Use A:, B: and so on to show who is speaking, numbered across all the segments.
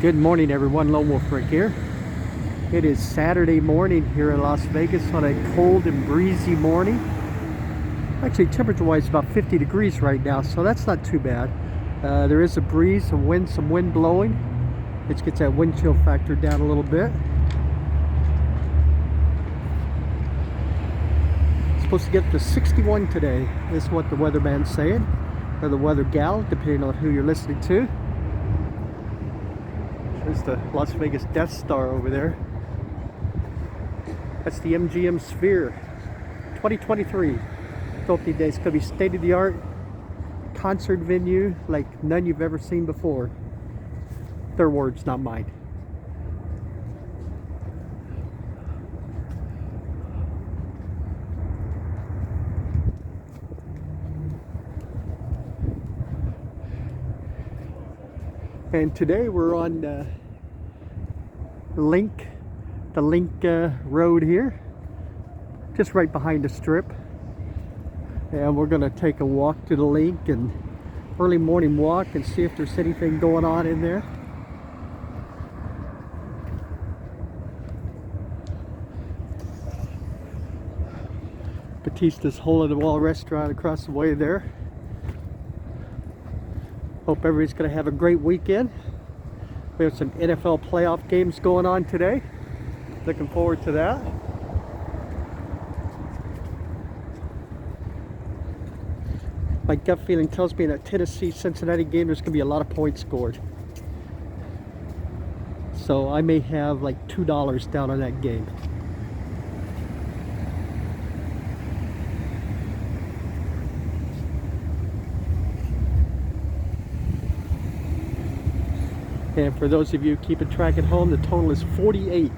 A: Good morning, everyone. Lone Wolf Rick here. It is Saturday morning here in Las Vegas on a cold and breezy morning. Actually, temperature-wise, about 50 degrees right now, so that's not too bad. There is a breeze, some wind blowing, which gets that wind chill factor down a little bit. It's supposed to get to 61 today, is what the weatherman's saying, or the weather gal, depending on who you're listening to. There's the Las Vegas Death Star over there. That's the MGM Sphere 2023. Opening day. It's going to be state-of-the-art concert venue like none you've ever seen before. Their words, not mine. And today we're on the Link Road here, just right behind the Strip. And we're gonna take a walk to the Link, and early morning walk, and see if there's anything going on in there. Batista's hole-in-the-wall restaurant across the way there. Hope everybody's gonna have a great weekend. We have some NFL playoff games going on today. Looking forward to that. My gut feeling tells me in that Tennessee-Cincinnati game there's going to be a lot of points scored. So I may have like $2 down on that game. And for those of you keeping track at home, the total is 48.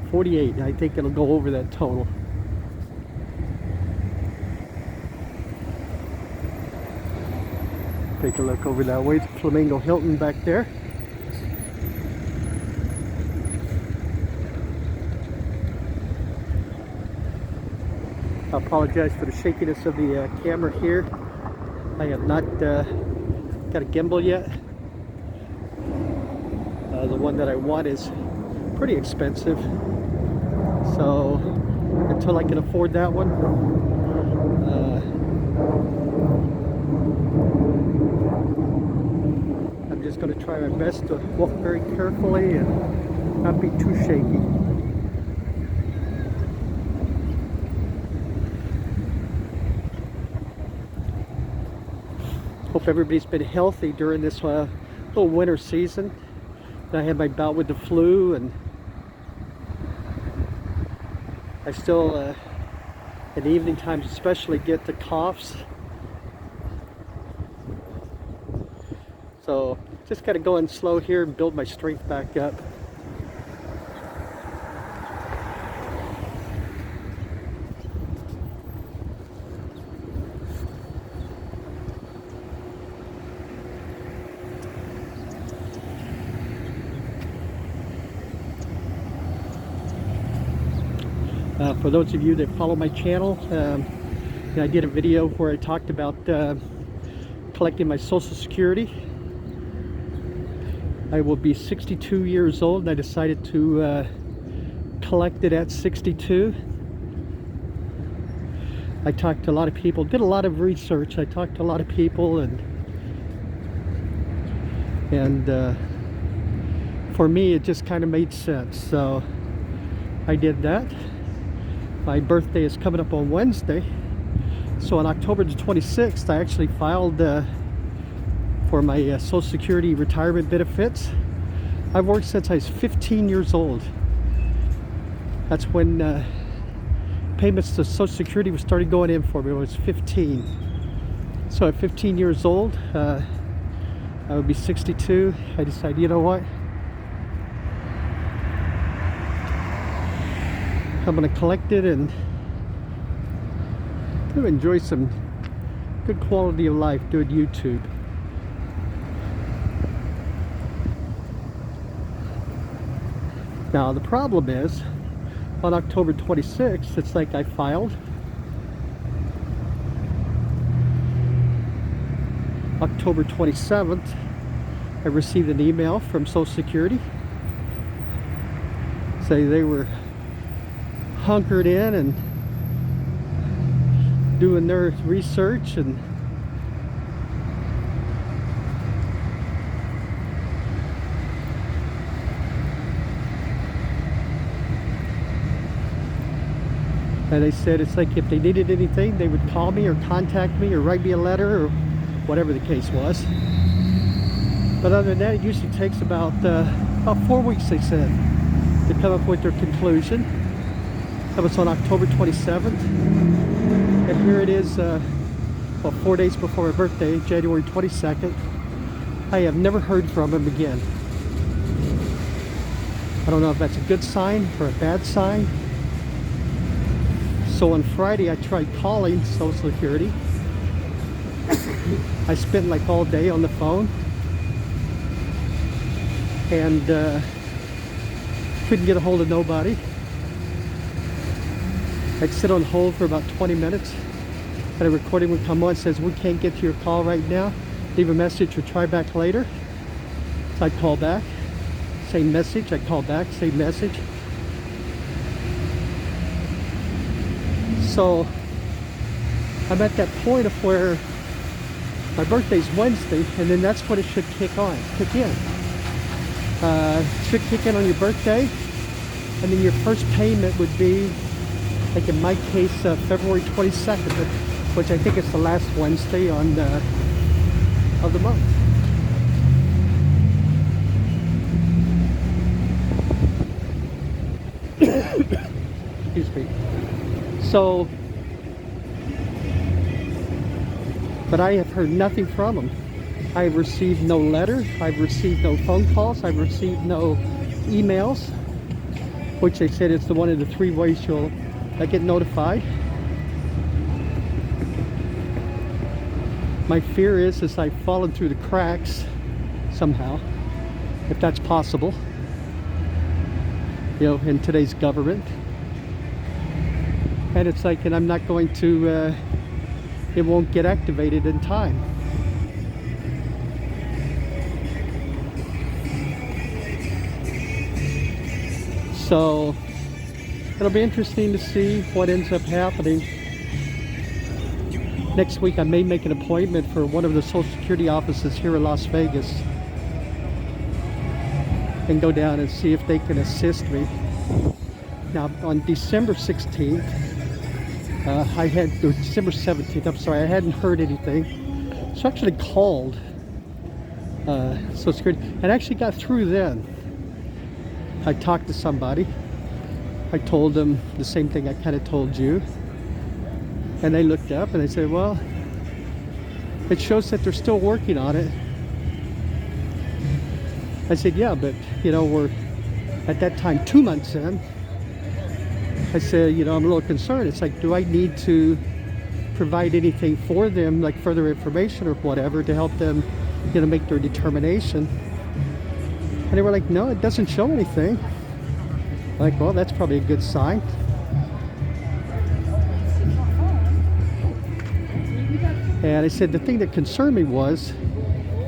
A: 48. I think it'll go over that total. Take a look over that way. It's Flamingo Hilton back there. I apologize for the shakiness of the camera here. I have not got a gimbal yet. The one that I want is pretty expensive. So until I can afford that one, I'm just going to try my best to walk very carefully and not be too shaky. Hope everybody's been healthy during this little winter season. I had my bout with the flu, and I still, in the evening times especially, get the coughs. So just got to go in slow here and build my strength back up. For those of you that follow my channel, I did a video where I talked about collecting my Social Security. I will be 62 years old, and I decided to collect it at 62. I talked to a lot of people, did a lot of research. I talked to a lot of people, and for me it just kind of made sense, so I did that. My birthday is coming up on Wednesday, so on October the 26th I actually filed for my Social Security retirement benefits. I've worked since I was 15 years old. That's when payments to Social Security were started going in for me when I was 15. So at 15 years old, I would be 62. I decided, you know what? I'm going to collect it and enjoy some good quality of life doing YouTube. Now the problem is, on October 26th, it's like I filed. October 27th, I received an email from Social Security saying they were hunkered in and doing their research, and they said it's like if they needed anything, they would call me or contact me or write me a letter or whatever the case was. But other than that, it usually takes about 4 weeks, they said, to come up with their conclusion. That was on October 27th. And here it is, 4 days before my birthday, January 22nd. I have never heard from them again. I don't know if that's a good sign or a bad sign. So on Friday, I tried calling Social Security. I spent like all day on the phone and couldn't get a hold of nobody. I'd sit on hold for about 20 minutes and a recording would come on. It says, we can't get to your call right now. Leave a message or try back later. So I'd call back, same message. I'd call back, same message. So I'm at that point of where my birthday's Wednesday, and then that's when it should kick in. Should kick in on your birthday, and then your first payment would be, like in my case, February 22nd, which I think is the last Wednesday of the month. Excuse me. So, but I have heard nothing from them. I've received no letter. I've received no phone calls. I've received no emails, which they said it's the one of the 3 ways you'll get notified. My fear is I've fallen through the cracks somehow, if that's possible, you know, in today's government. And it's like, and I'm not going to, it won't get activated in time. So it'll be interesting to see what ends up happening. Next week I may make an appointment for one of the Social Security offices here in Las Vegas and go down and see if they can assist me. Now on December 16th, December 17th, I'm sorry, I hadn't heard anything. So I actually called Social Security and actually got through then. I talked to somebody. I told them the same thing I kind of told you. And they looked up and they said, well, it shows that they're still working on it. I said, yeah, but you know, we're at that time 2 months in. I said, you know, I'm a little concerned. It's like, do I need to provide anything for them, like further information or whatever, to help them, you know, make their determination? And they were like, no, it doesn't show anything. I'm like, well, that's probably a good sign. And I said, the thing that concerned me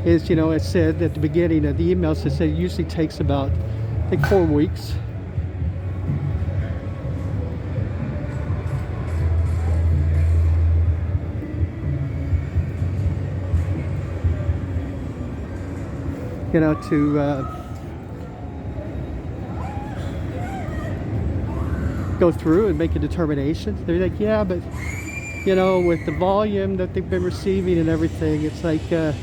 A: is, you know, it said at the beginning of the emails, it said it usually takes about, I think, 4 weeks. You know, to go through and make a determination. They're like, yeah, but you know, with the volume that they've been receiving and everything, it's like, you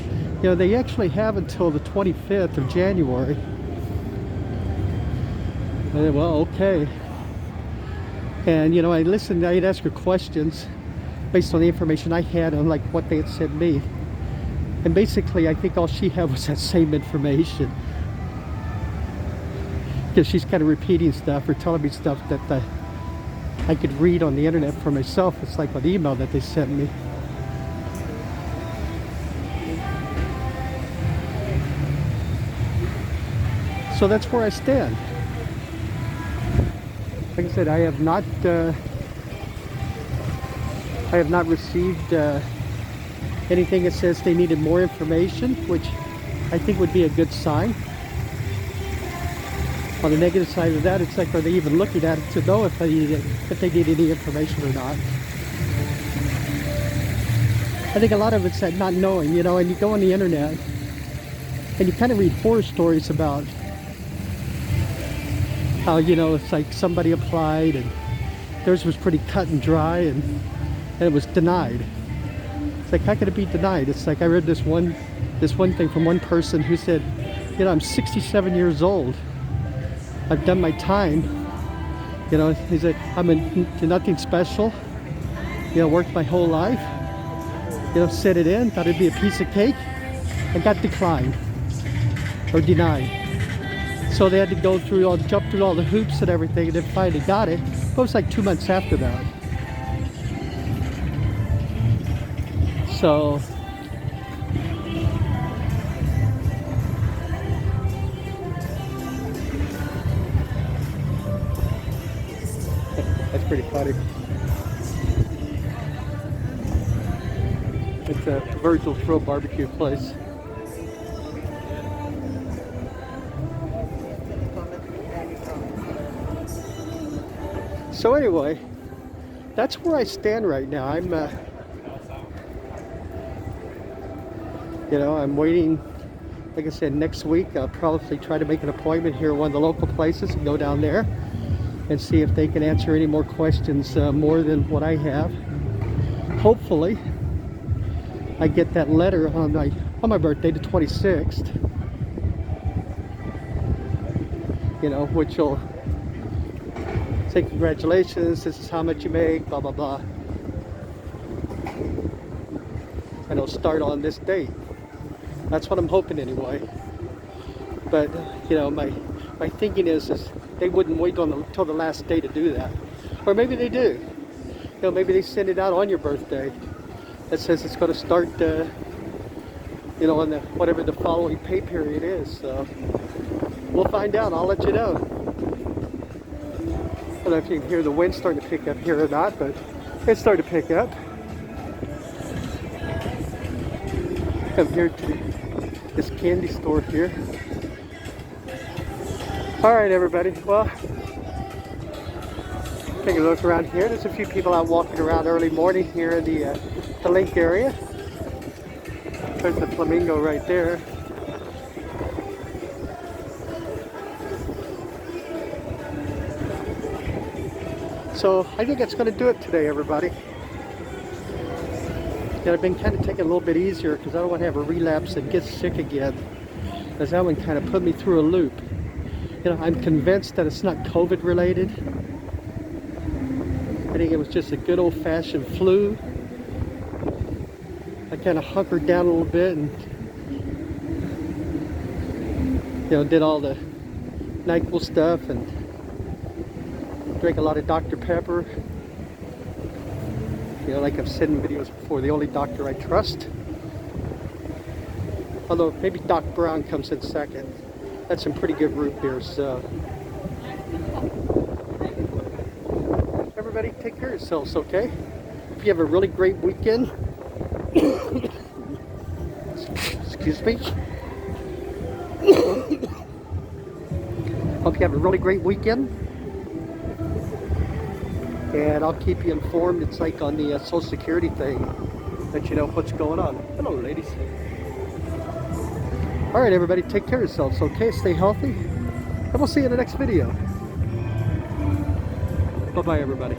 A: know, they actually have until the 25th of January. I said, well, okay. And you know, I'd ask her questions based on the information I had on like what they had sent me. And basically, I think all she had was that same information. Because she's kind of repeating stuff or telling me stuff that I could read on the internet for myself. It's like an email that they sent me. So that's where I stand. Like I said, I have not received anything that says they needed more information, which I think would be a good sign. On the negative side of that, it's like, are they even looking at it to know if they need any information or not? I think a lot of it's that not knowing, you know, and you go on the internet and you kind of read horror stories about how, you know, it's like somebody applied and theirs was pretty cut and dry and it was denied. It's like, how could it be denied? It's like, I read this one thing from one person who said, you know, I'm 67 years old. I've done my time. You know, he said, I'm nothing special. You know, worked my whole life. You know, sent it in, thought it'd be a piece of cake, and got declined or denied. So they had to go through jump through all the hoops and everything, and then finally got it. But it was like 2 months after that. So that's pretty funny. It's a Virgil's Grill barbecue place. So anyway, that's where I stand right now. I'm, you know, I'm waiting. Like I said, next week I'll probably try to make an appointment here at one of the local places and go down there and see if they can answer any more questions more than what I have. Hopefully, I get that letter on my birthday, the 26th. You know, which will say congratulations, this is how much you make, blah blah blah. And it'll start on this date. That's what I'm hoping anyway. But you know, my thinking is they wouldn't wait until the last day to do that. Or maybe they do. You know, maybe they send it out on your birthday that says it's going to start, you know, on whatever the following pay period is. So we'll find out. I'll let you know. I don't know if you can hear the wind starting to pick up here or not, but it's starting to pick up. Come here to this candy store here. All right, everybody. Well, take a look around here. There's a few people out walking around early morning here in the lake area. There's the flamingo right there. So I think that's going to do it today, everybody. And I've been kind of taking a little bit easier because I don't want to have a relapse and get sick again, because that one kind of put me through a loop. You know, I'm convinced that it's not COVID related. I think it was just a good old-fashioned flu. I kind of hunkered down a little bit and, you know, did all the NyQuil stuff and drank a lot of Dr. Pepper. You know, like I've said in videos before, the only doctor I trust. Although maybe Doc Brown comes in second. That's some pretty good root beer, so. Everybody take care of yourselves, okay? Hope you have a really great weekend. Excuse me. Hope you have a really great weekend. And I'll keep you informed. It's like on the Social Security thing, let you know what's going on. Hello, ladies. All right, everybody, take care of yourselves, okay? Stay healthy, and we'll see you in the next video. Bye-bye, everybody.